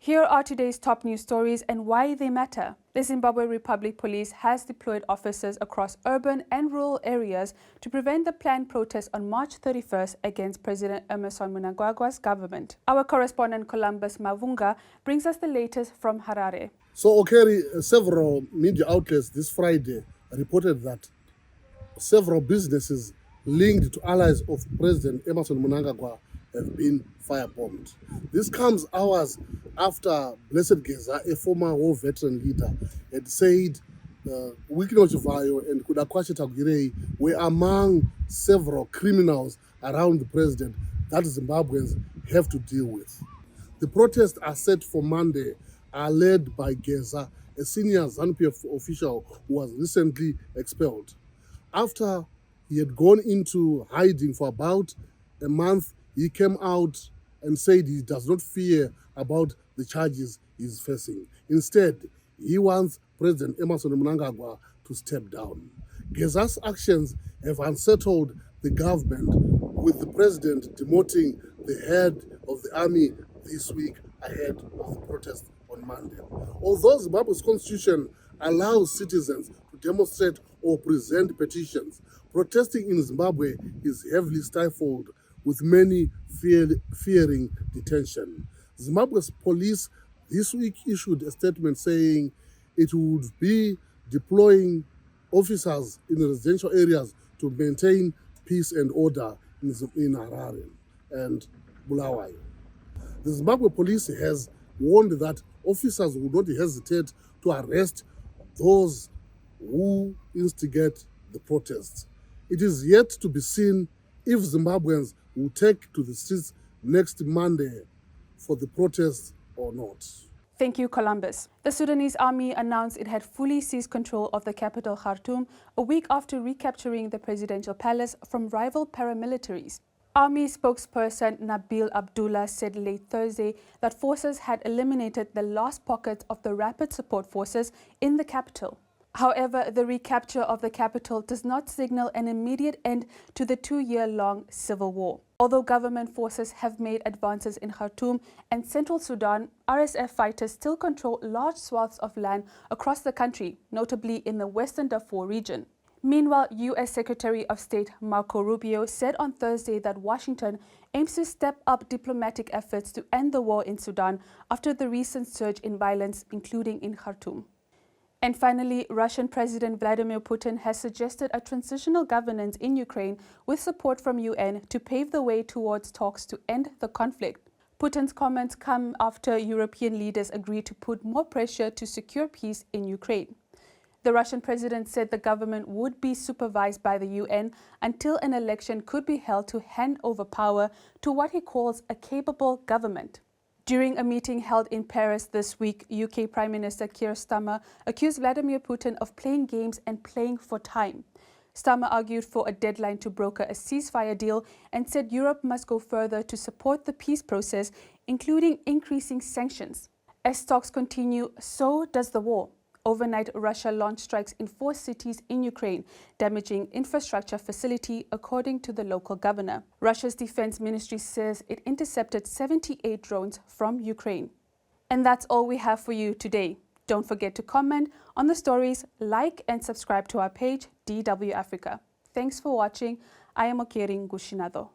Here are today's top news stories and why they matter. The Zimbabwe Republic Police has deployed officers across urban and rural areas to prevent the planned protest on March 31st against President Emmerson Mnangagwa's government. Our correspondent Columbus Mavunga brings us the latest from Harare. So, Okeri, several media outlets this Friday reported that several businesses linked to allies of President Emmerson Mnangagwa have been firebombed. This comes hours after Blessed Geza, a former war veteran leader, had said Wikino Chivayo and Kudakwashi Tagirei were among several criminals around the president that Zimbabweans have to deal with. The protests are set for Monday, are led by Geza, a senior ZANU-PF official who was recently expelled. After he had gone into hiding for about a month, he came out and said he does not fear about the charges he's facing. Instead, he wants President Emmerson Mnangagwa to step down. Geza's actions have unsettled the government, with the president demoting the head of the army this week ahead of the protest on Monday. Although Zimbabwe's constitution allows citizens to demonstrate or present petitions, protesting in Zimbabwe is heavily stifled, with many fearing detention. Zimbabwe's police this week issued a statement saying it would be deploying officers in residential areas to maintain peace and order in Harare and Bulawayo. The Zimbabwe police has warned that officers would not hesitate to arrest those who instigate the protests. It is yet to be seen if Zimbabweans will take to the streets next Monday for the protests or not. Thank you, Columbus. The Sudanese army announced it had fully seized control of the capital Khartoum a week after recapturing the presidential palace from rival paramilitaries. Army spokesperson Nabil Abdullah said late Thursday that forces had eliminated the last pockets of the rapid support forces in the capital. However, the recapture of the capital does not signal an immediate end to the 2-year-long civil war. Although government forces have made advances in Khartoum and central Sudan, RSF fighters still control large swaths of land across the country, notably in the western Darfur region. Meanwhile, U.S. Secretary of State Marco Rubio said on Thursday that Washington aims to step up diplomatic efforts to end the war in Sudan after the recent surge in violence, including in Khartoum. And finally, Russian President Vladimir Putin has suggested a transitional governance in Ukraine with support from UN to pave the way towards talks to end the conflict. Putin's comments come after European leaders agreed to put more pressure to secure peace in Ukraine. The Russian president said the government would be supervised by the UN until an election could be held to hand over power to what he calls a capable government. During a meeting held in Paris this week, UK Prime Minister Keir Starmer accused Vladimir Putin of playing games and playing for time. Starmer argued for a deadline to broker a ceasefire deal and said Europe must go further to support the peace process, including increasing sanctions. As talks continue, so does the war. Overnight, Russia launched strikes in 4 cities in Ukraine, damaging infrastructure facility, according to the local governor. Russia's defense ministry says it intercepted 78 drones from Ukraine. And that's all we have for you today. Don't forget to comment on the stories, like and subscribe to our page, DW Africa. Thanks for watching. I am Okeri Ngushinado.